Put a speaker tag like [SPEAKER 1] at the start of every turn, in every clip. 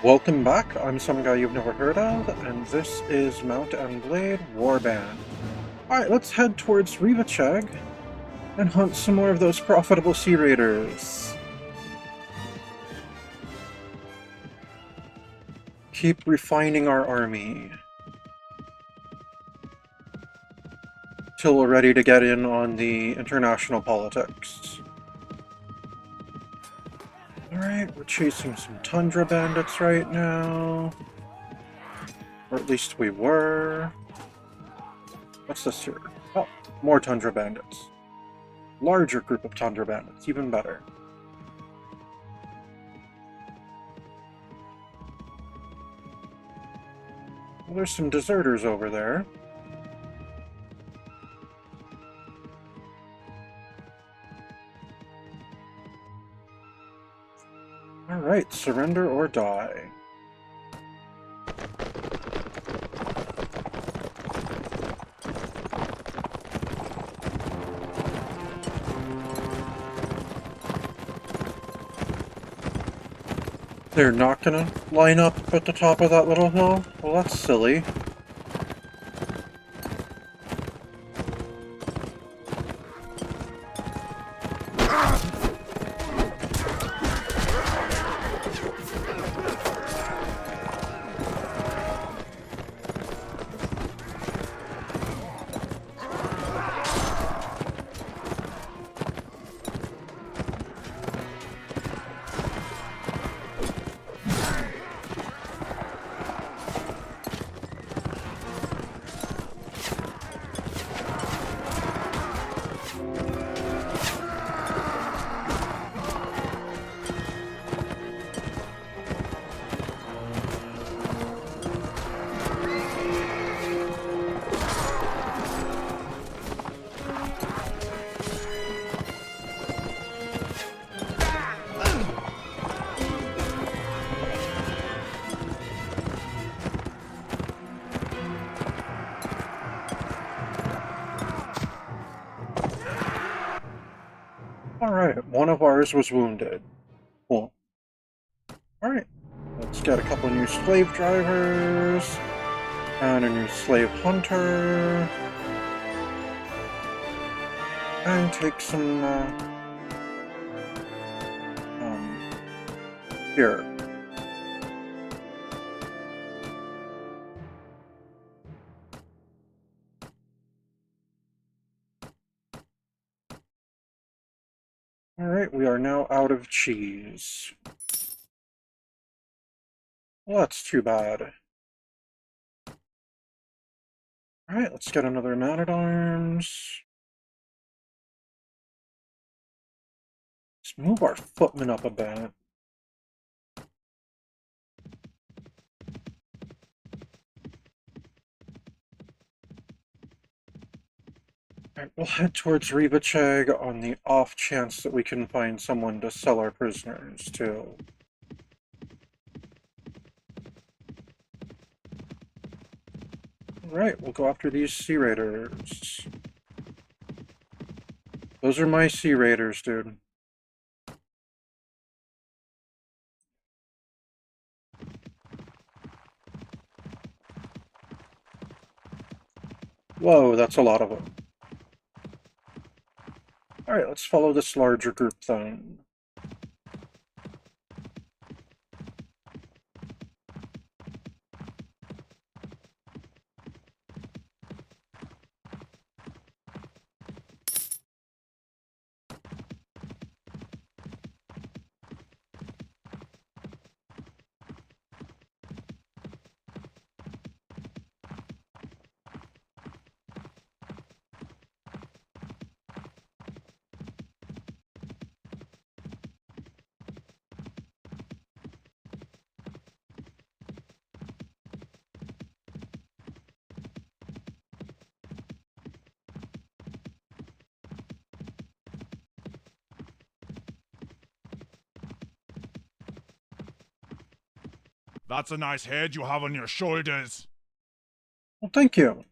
[SPEAKER 1] Welcome back, I'm some guy you've never heard of, and this is Mount and Blade Warband. Alright, let's head towards Rivacheg and hunt some more of those profitable Sea Raiders. Keep refining our army till we're ready to get in on the international politics. Alright, we're chasing some Tundra bandits right now. Or at least we were. What's this here? Oh, more Tundra bandits. Larger group of Tundra bandits, even better. Well, there's some deserters over there. Alright, surrender or die. They're not gonna line up at the top of that little hill? Well, that's silly. Alright, one of ours was wounded. Cool. Alright, let's get a couple new slave drivers, and a new slave hunter, and take some, here. Alright, we are now out of cheese. Well, that's too bad. Alright, let's get another man-at-arms. Let's move our footmen up a bit. Alright, we'll head towards Rivacheg on the off chance that we can find someone to sell our prisoners to. Alright, we'll go after these Sea Raiders. Those are my Sea Raiders, dude. Whoa, that's a lot of them. Alright, let's follow this larger group then.
[SPEAKER 2] That's a nice head you have on your shoulders.
[SPEAKER 1] Well, thank you.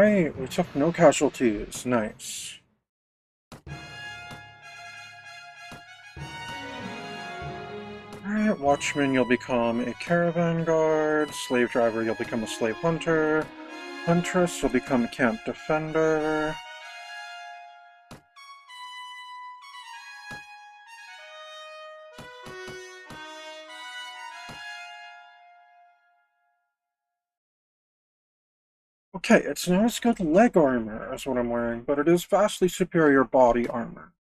[SPEAKER 1] Alright, we took no casualties. Nice. Alright, Watchman, you'll become a caravan guard. Slave driver, you'll become a slave hunter. Huntress, you'll become a camp defender. Okay, it's not as good leg armor as what I'm wearing, but it is vastly superior body armor.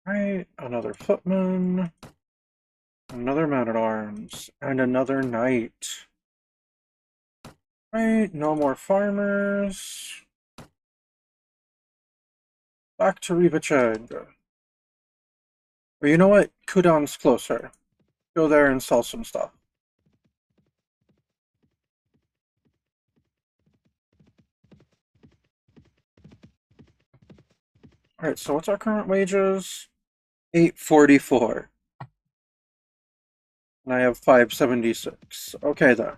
[SPEAKER 1] Right, another footman, another man-at-arms, and another knight. Right, no more farmers. Back to Rivacheg. Or you know what? Kudan's closer. Go there and sell some stuff. Alright, so what's our current wages? 844. And I have 576. Okay then.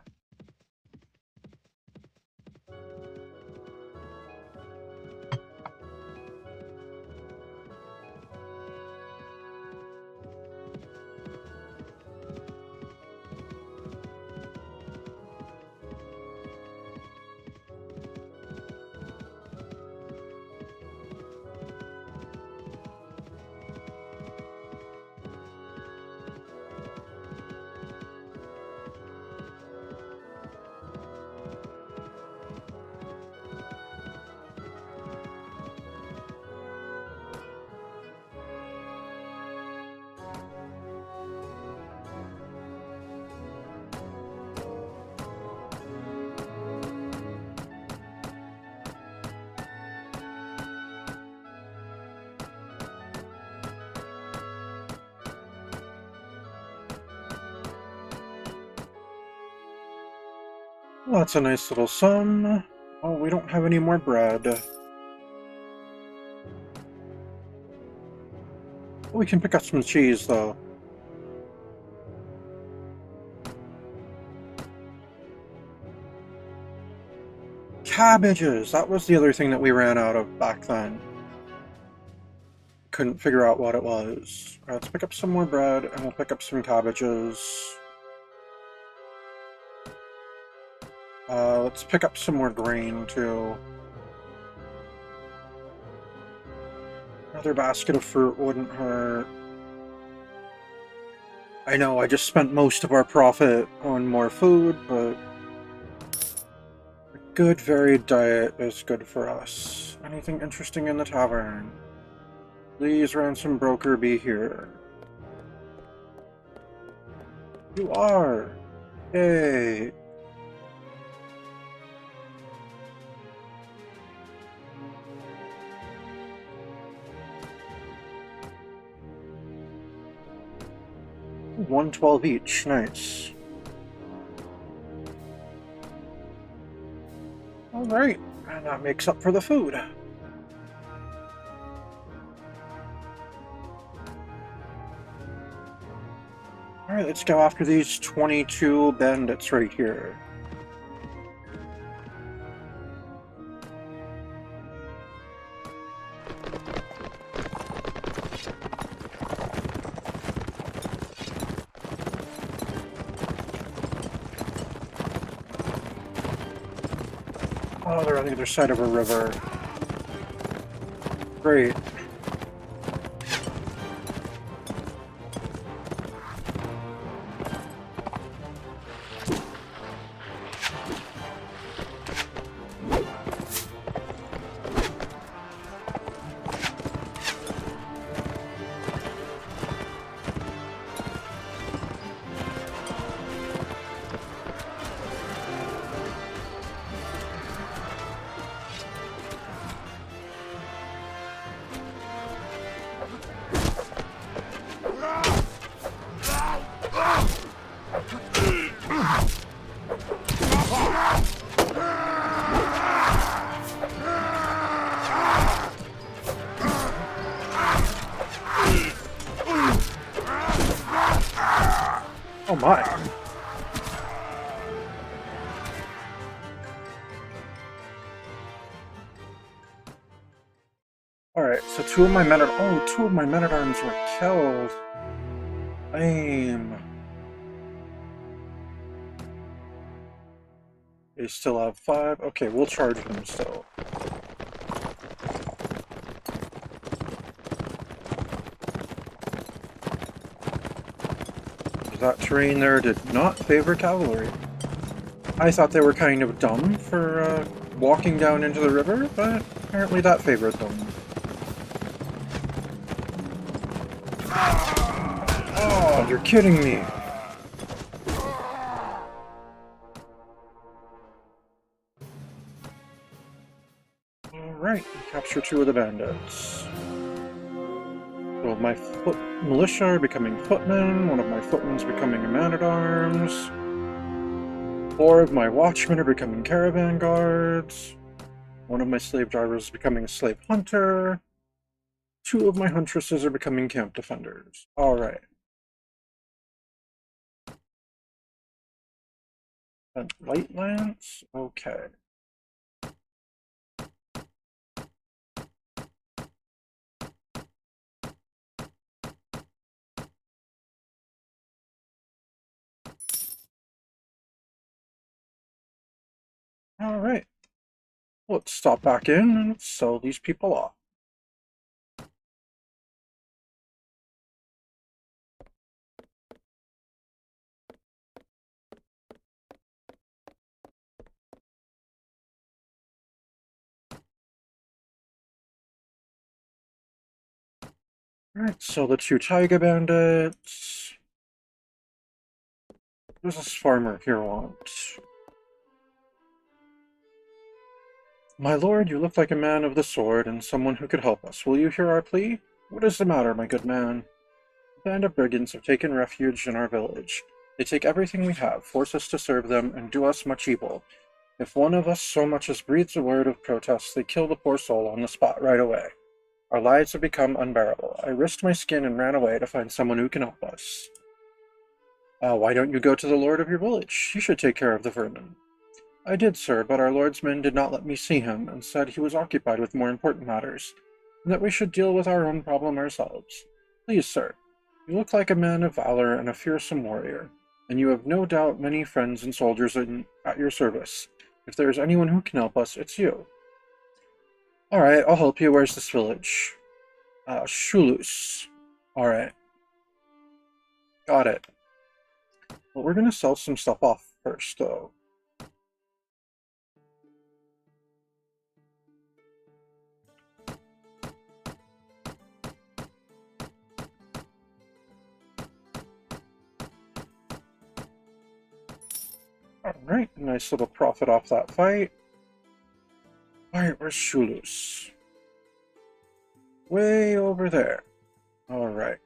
[SPEAKER 1] Well, that's a nice little sum. Oh, we don't have any more bread. We can pick up some cheese, though. Cabbages! That was the other thing that we ran out of back then. Couldn't figure out what it was. Alright, let's pick up some more bread, and we'll pick up some cabbages. Let's pick up some more grain, too. Another basket of fruit wouldn't hurt. I know, I just spent most of our profit on more food, but a good varied diet is good for us. Anything interesting in the tavern? Please, ransom broker, be here. You are! Yay! $112 each, nice. Alright, and that makes up for the food. Alright, let's go after these 22 bandits right here. Oh, they're on the other side of a river. Great. my. Alright, so two of my men-at-arms were killed. Lame. They still have 5. Okay, we'll charge them still. That terrain there did not favor cavalry. I thought they were kind of dumb for walking down into the river, but apparently that favored them. Oh, you're kidding me. Alright, we capture 2 of the bandits. So my foot militia are becoming footmen, one of my footmen's becoming a man-at-arms, 4 of my watchmen are becoming caravan guards, one of my slave drivers is becoming a slave hunter, 2 of my huntresses are becoming camp defenders. Alright. And light lance? Okay. Alright. Let's stop back in and sell these people off. Alright, so the 2 Taiga bandits. What does this farmer here want? My lord, you look like a man of the sword and someone who could help us. Will you hear our plea? What is the matter, my good man? A band of brigands have taken refuge in our village. They take everything we have, force us to serve them, and do us much evil. If one of us so much as breathes a word of protest, they kill the poor soul on the spot right away. Our lives have become unbearable. I risked my skin and ran away to find someone who can help us. Why don't you go to the lord of your village? He should take care of the vermin. I did, sir, but our lord's men did not let me see him, and said he was occupied with more important matters, and that we should deal with our own problem ourselves. Please, sir, you look like a man of valor and a fearsome warrior, and you have no doubt many friends and soldiers at your service. If there is anyone who can help us, it's you. Alright, I'll help you. Where's this village? Shulus. Alright. Got it. Well, we're gonna sell some stuff off first, though. Alright, nice little profit off that fight. Alright, where's Shulus? Way over there. Alright.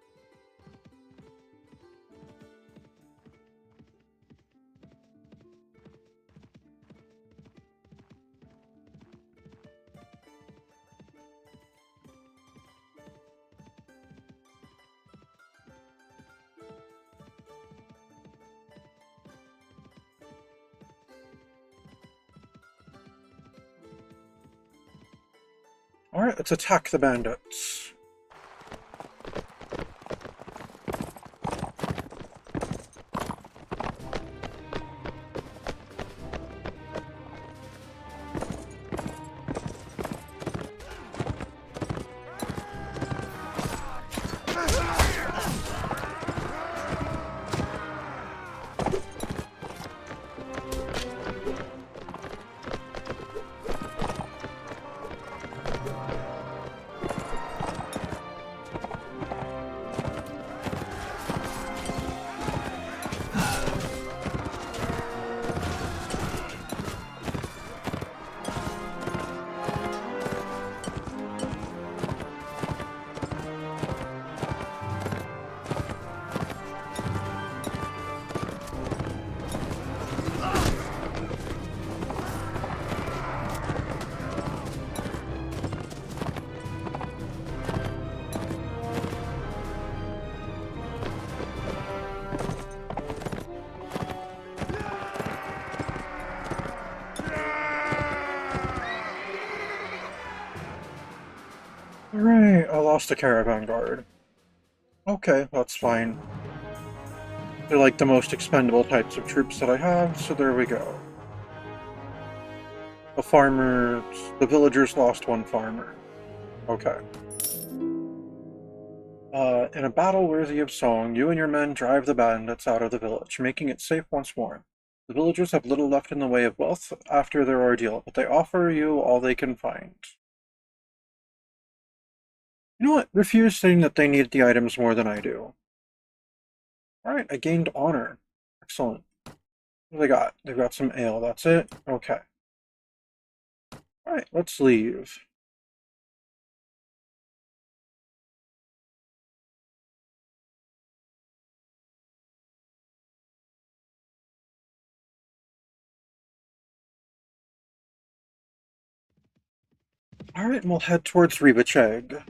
[SPEAKER 1] Alright, let's attack the bandits. Alright, I lost a caravan guard. Okay, that's fine. They're like the most expendable types of troops that I have, so there we go. The villagers lost one farmer. Okay. In a battle worthy of song, you and your men drive the bandits out of the village, making it safe once more. The villagers have little left in the way of wealth after their ordeal, but they offer you all they can find. You know what? Refuse saying that they need the items more than I do. Alright, I gained honor. Excellent. What do they got? They've got some ale, that's it? Okay. Alright, let's leave. Alright, we'll head towards Ribacheg.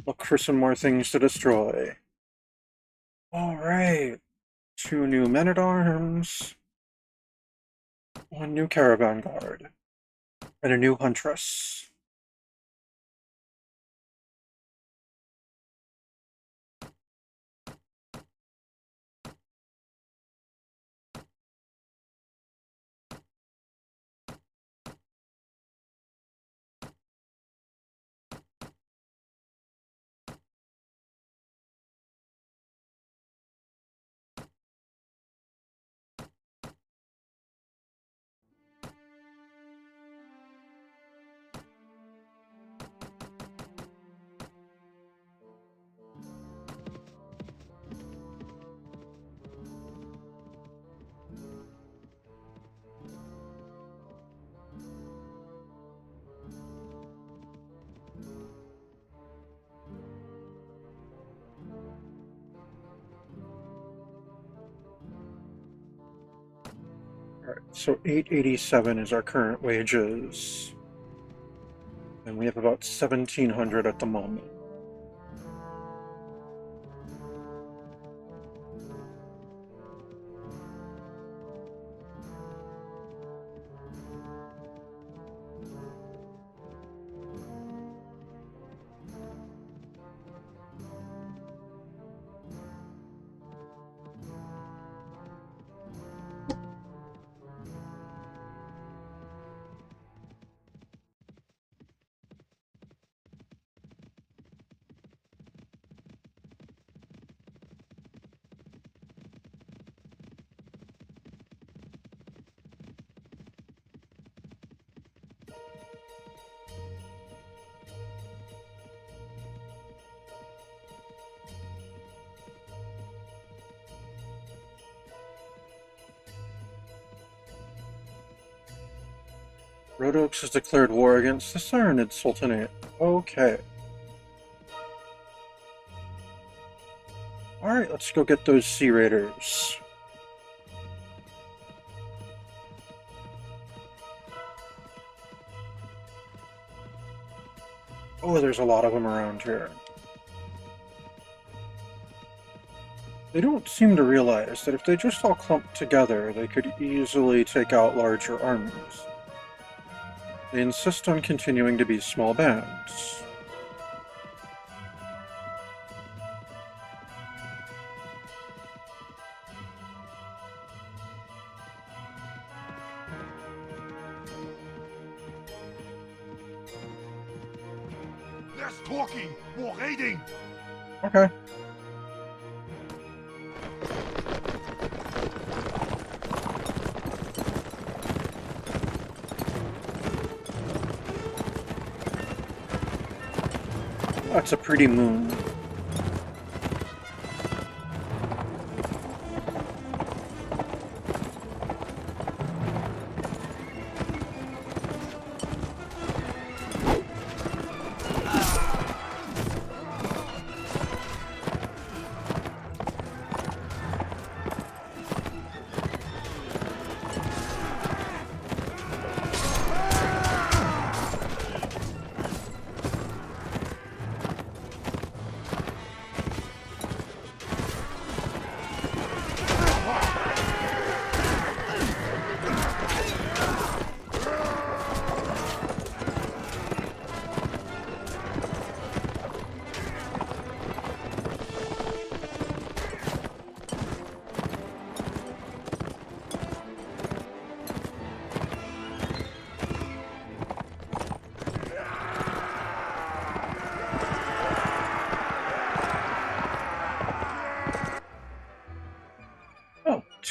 [SPEAKER 1] Look for some more things to destroy. Alright. 2 new men-at-arms. 1 new caravan guard. And a new huntress. Alright, so 887 is our current wages. And we have about 1,700 at the moment. Rhodoks has declared war against the Saranid Sultanate. Okay. Alright, let's go get those Sea Raiders. Oh, there's a lot of them around here. They don't seem to realize that if they just all clumped together, they could easily take out larger armies. They insist on continuing to be small bands.
[SPEAKER 2] Less talking, more raiding.
[SPEAKER 1] Okay. That's a pretty moon.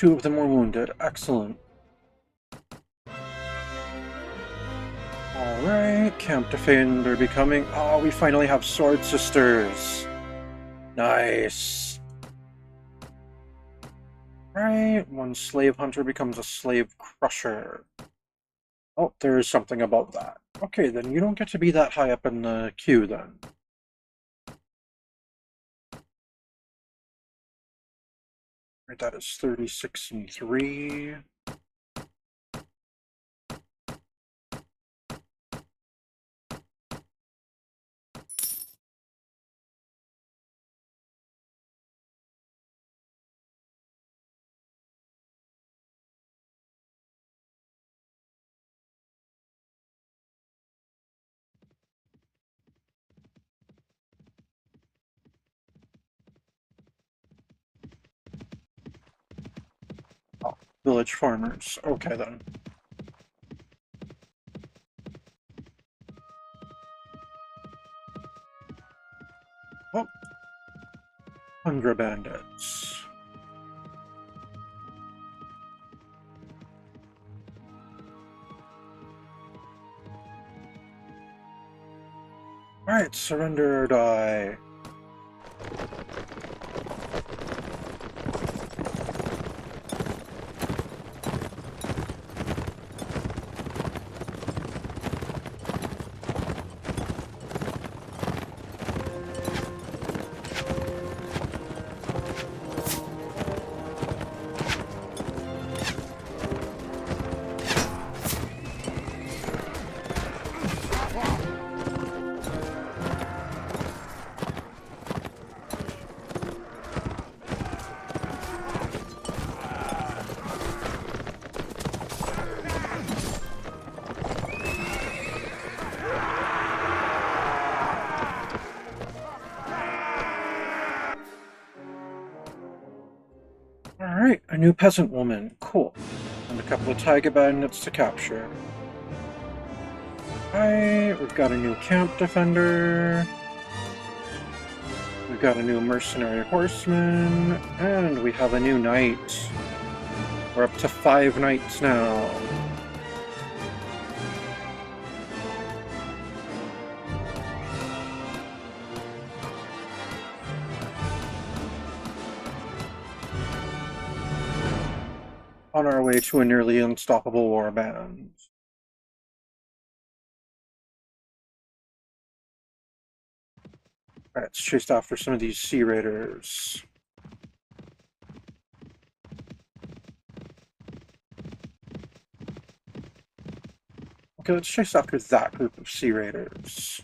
[SPEAKER 1] 2 of them were wounded. Excellent. Alright, Camp Defender becoming... Oh, we finally have Sword Sisters. Nice. Right, one slave hunter becomes a slave crusher. Oh, there is something about that. Okay, then you don't get to be that high up in the queue, then. Right, that is 36 and 3. Oh, village farmers. Okay, then. Oh. Tundra bandits. Alright, surrender or die. Alright, a new peasant woman. Cool. And a couple of tiger bandits to capture. Alright, we've got a new camp defender. We've got a new mercenary horseman. And we have a new knight. We're up to 5 knights now. On our way to a nearly unstoppable warband. Alright, let's chase after some of these sea raiders. Okay, let's chase after that group of sea raiders.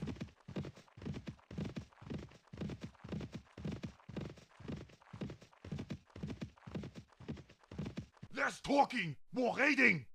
[SPEAKER 2] Less talking, more raiding!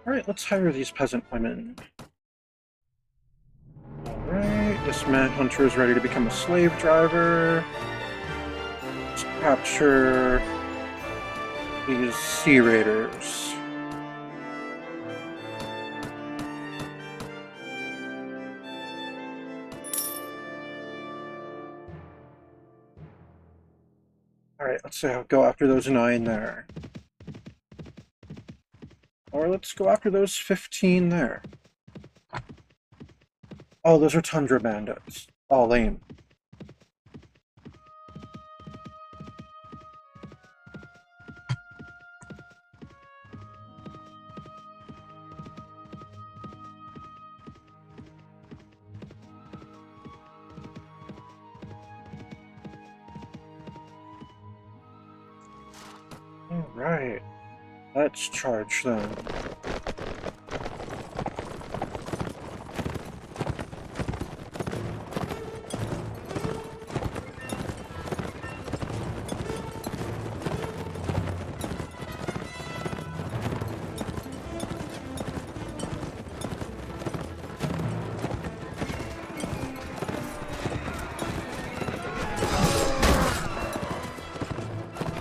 [SPEAKER 2] Alright, let's hire these peasant women. Alright, this manhunter is ready to become a slave driver. Let's capture these sea raiders. Alright, let's go after those 9 there. Or let's go after those 15 there. Oh, those are tundra bandits. Oh, lame.
[SPEAKER 1] Alright, let's charge then.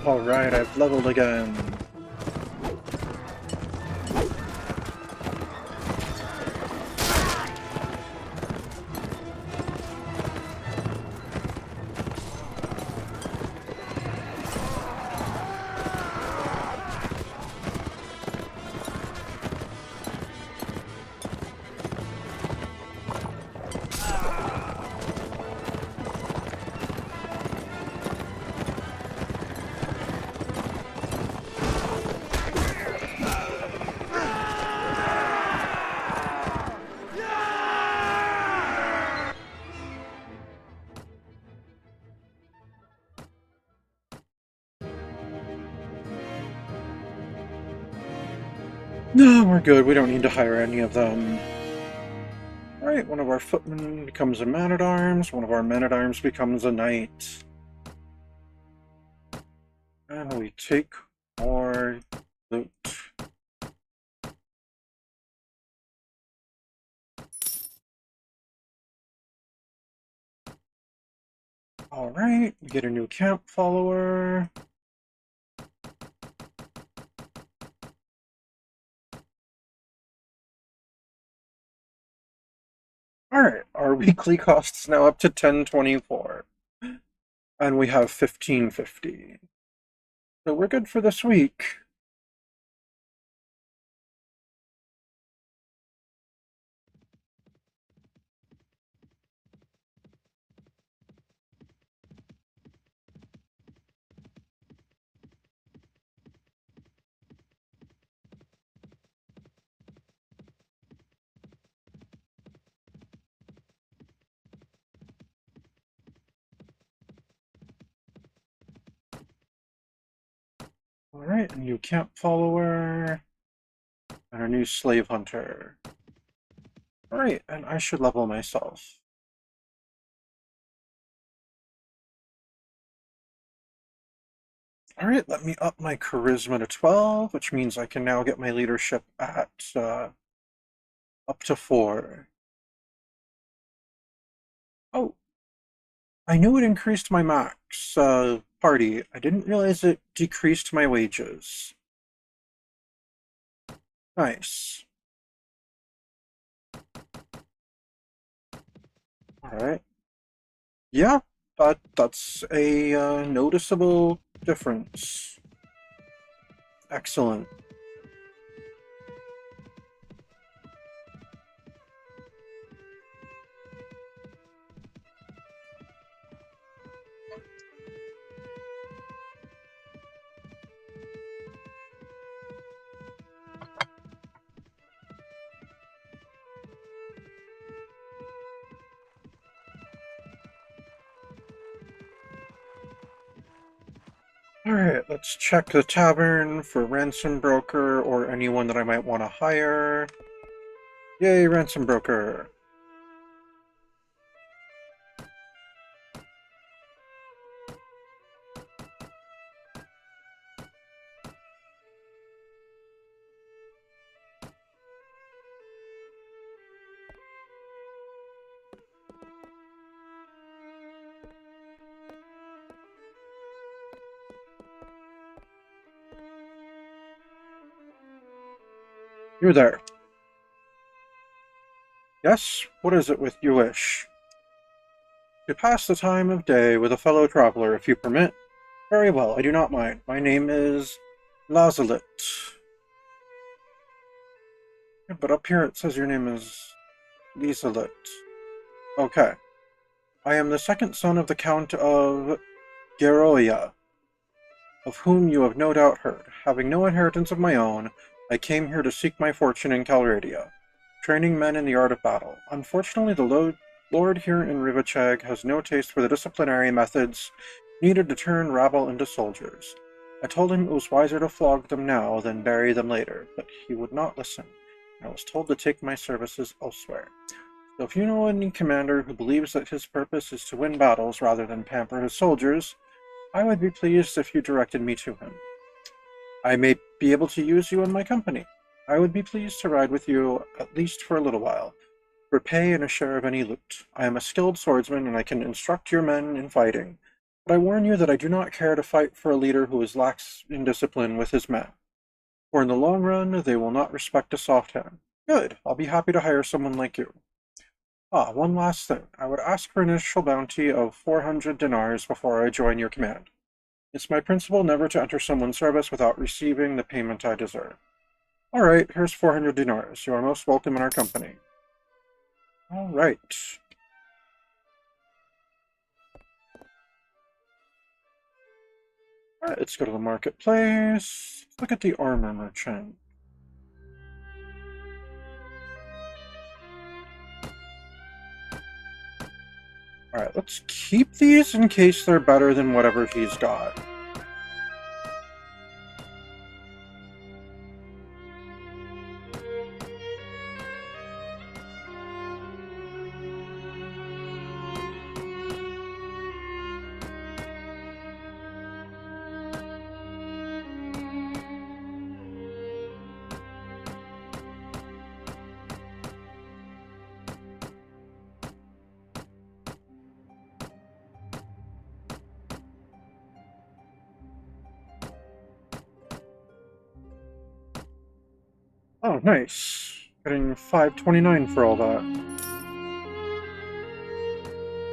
[SPEAKER 1] Alright, I've leveled again. No, we're good. We don't need to hire any of them. Alright, one of our footmen becomes a man-at-arms, one of our men-at-arms becomes a knight. And we take more loot. Alright, we get a new camp follower. Alright, our weekly costs now up to 1024. And we have 1550. So we're good for this week. Alright, a new camp follower. And a new slave hunter. Alright, and I should level myself. Alright, let me up my charisma to 12, which means I can now get my leadership at up to 4. Oh, I knew it increased my max party. I didn't realize it decreased my wages. Nice. Alright. Yeah, that's a noticeable difference. Excellent. Alright, let's check the tavern for ransom broker or anyone that I might want to hire. Yay, ransom broker. You there. Yes, what is it with you wish? To pass the time of day with a fellow traveler, if you permit. Very well, I do not mind. My name is Lazalit. Yeah, but up here it says your name is Lizalit. Okay. I am the second son of the Count of Geroia, of whom you have no doubt heard. Having no inheritance of my own, I came here to seek my fortune in Calradia, training men in the art of battle. Unfortunately, the Lord here in Rivacheg has no taste for the disciplinary methods needed to turn rabble into soldiers. I told him it was wiser to flog them now than bury them later, but he would not listen. I was told to take my services elsewhere. So if you know any commander who believes that his purpose is to win battles rather than pamper his soldiers, I would be pleased if you directed me to him. I may be able to use you in my company. I would be pleased to ride with you, at least for a little while, for pay and a share of any loot. I am a skilled swordsman, and I can instruct your men in fighting. But I warn you that I do not care to fight for a leader who is lax in discipline with his men. For in the long run, they will not respect a soft hand. Good. I'll be happy to hire someone like you. One last thing. I would ask for an initial bounty of 400 dinars before I join your command. It's my principle never to enter someone's service without receiving the payment I deserve. All right, here's 400 dinars. You are most welcome in our company. All right. All right, let's go to the marketplace. Look at the armor merchant. All right, let's keep these in case they're better than whatever he's got. Oh, nice. Getting 529 for all that.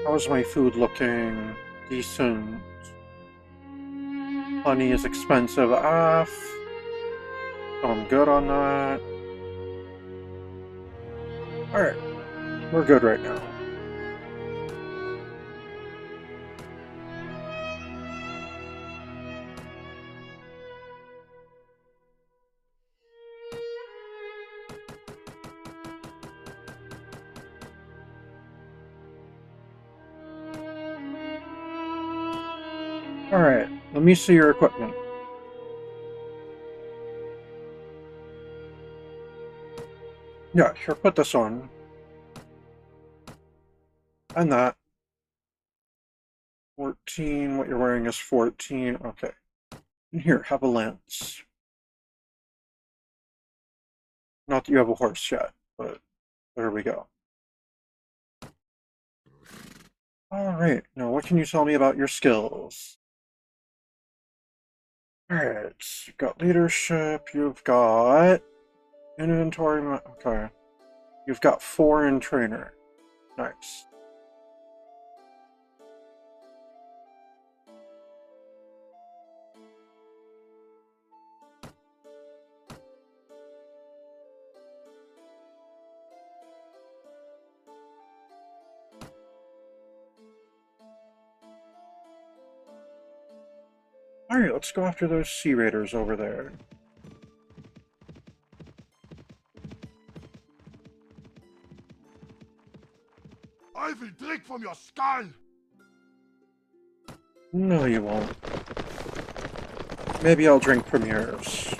[SPEAKER 1] How's my food looking? Decent. Honey is expensive AF. So I'm good on that. Alright. We're good right now. Alright, let me see your equipment. Yeah, here, put this on. And that. 14, what you're wearing is 14, okay. And here, have a lance. Not that you have a horse yet, but there we go. Alright, now what can you tell me about your skills? Alright, you've got leadership, you've got inventory, okay. You've got 4 in trainer. Nice. Alright, let's go after those sea raiders over there.
[SPEAKER 3] I will drink from your skull!
[SPEAKER 1] No, you won't. Maybe I'll drink from yours.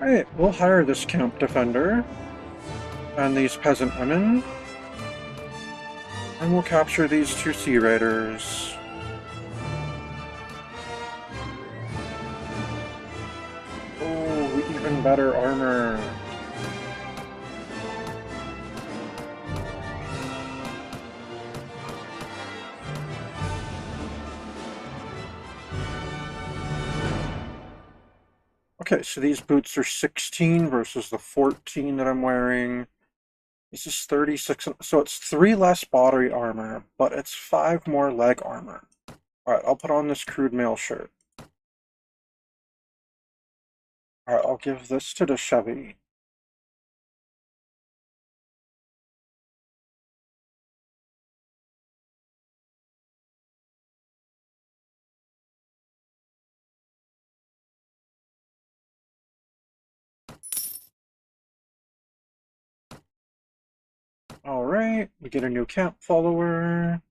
[SPEAKER 1] Alright, we'll hire this camp defender and these peasant women. And we'll capture these 2 sea raiders. Oh, we even better armor. Okay, so these boots are 16 versus the 14 that I'm wearing. This is 36, so it's 3 less body armor, but it's 5 more leg armor. Alright, I'll put on this crude mail shirt. Alright, I'll give this to the Chevy. Alright, we get a new camp follower.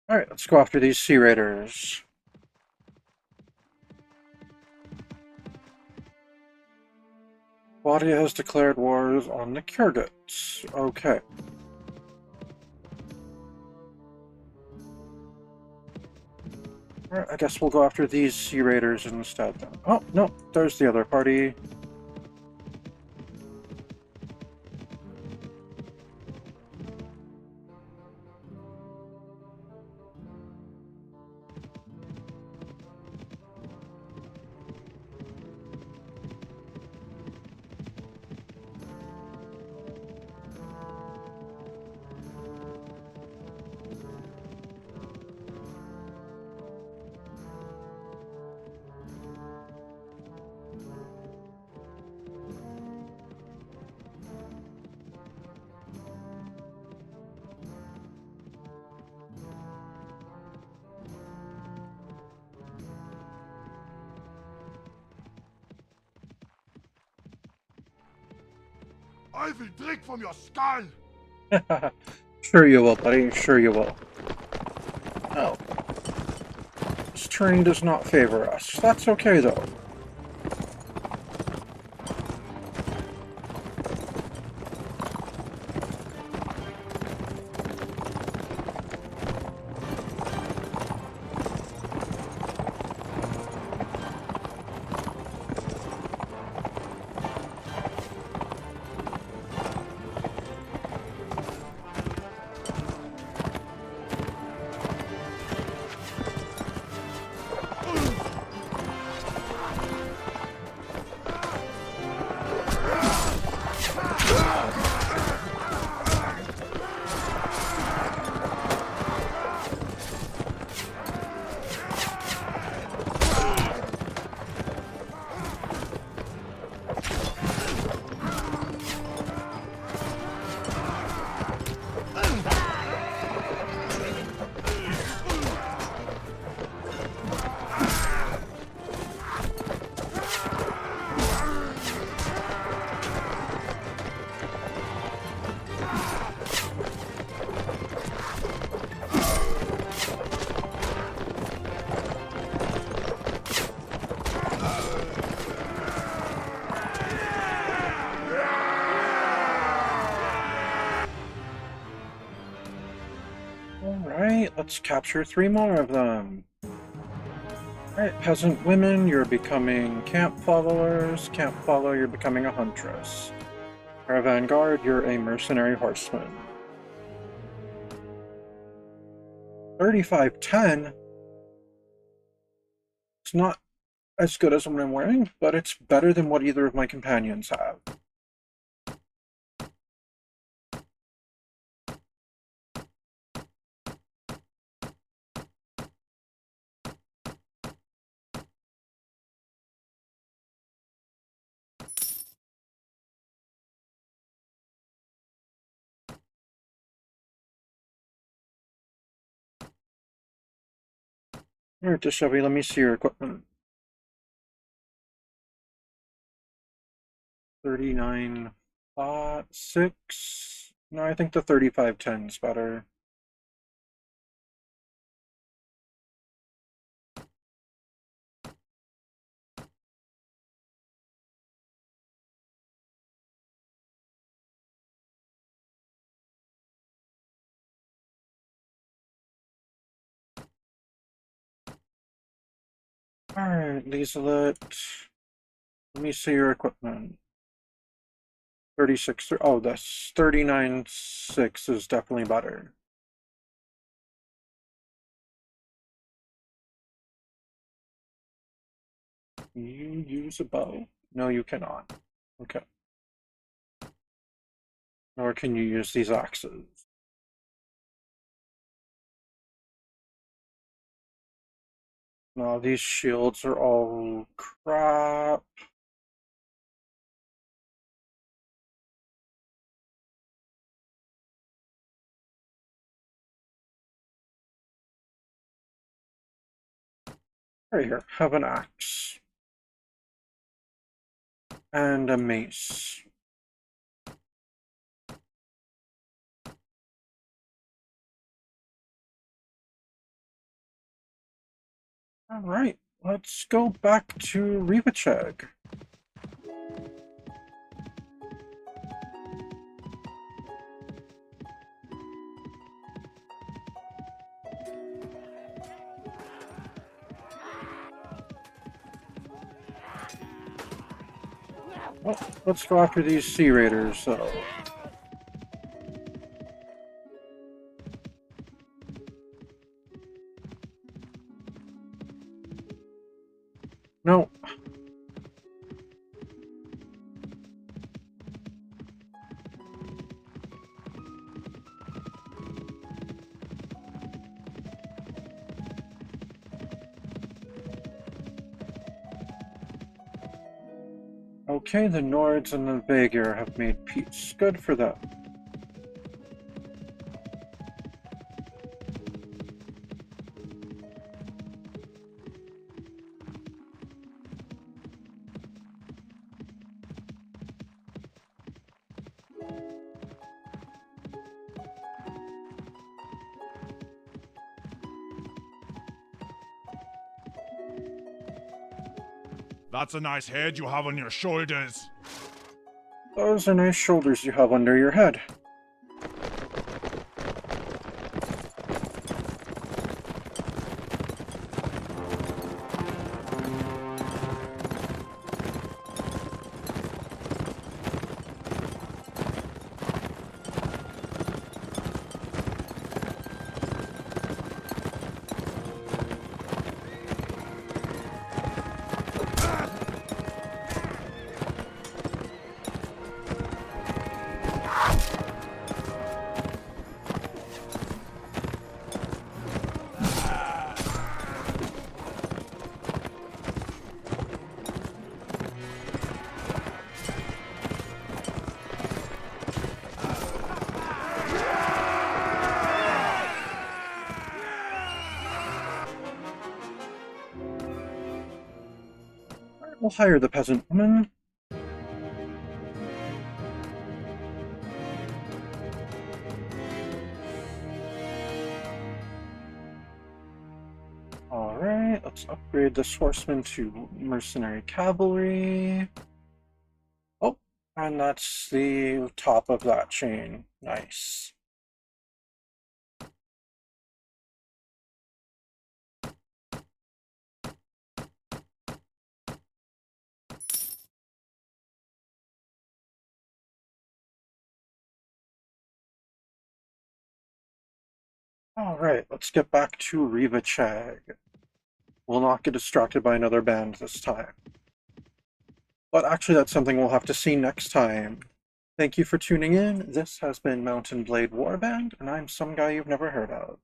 [SPEAKER 1] Alright, let's go after these Sea Raiders. Claudia has declared wars on the Kurgats. Okay. Alright, I guess we'll go after these Sea Raiders instead then. Oh, no, there's the other party.
[SPEAKER 3] I will drink from your skull!
[SPEAKER 1] Sure you will, buddy. Sure you will. Oh. This terrain does not favor us. That's okay, though. Alright, let's capture 3 more of them. Alright, peasant women, you're becoming camp followers. Camp follower, you're becoming a huntress. Caravan guard, you're a mercenary horseman. 3510? It's not as good as what I'm wearing, but it's better than what either of my companions have. Alright, Dishevi, let me see your equipment. 39. 6. No, I think the 3510 is better. Alright, Lieselet. Let me see your equipment. 36. Oh, that's 39.6 is definitely better. Can you use a bow? No, you cannot. Okay. Nor can you use these axes. No, these shields are all crap. Right here, have an axe. And a mace. Alright, let's go back to Rivacheg. Well, let's go after these sea raiders, so. No. Okay, the Nords and the Vaegir have made peace. Good for them.
[SPEAKER 3] That's a nice head you have on your shoulders.
[SPEAKER 1] Those are nice shoulders you have under your head. We'll hire the peasant woman. Alright, let's upgrade this horseman to mercenary cavalry. Oh, and that's the top of that chain. Nice. Alright, let's get back to Rivacheg. We'll not get distracted by another band this time. But actually, that's something we'll have to see next time. Thank you for tuning in. This has been Mountain Blade Warband, and I'm some guy you've never heard of.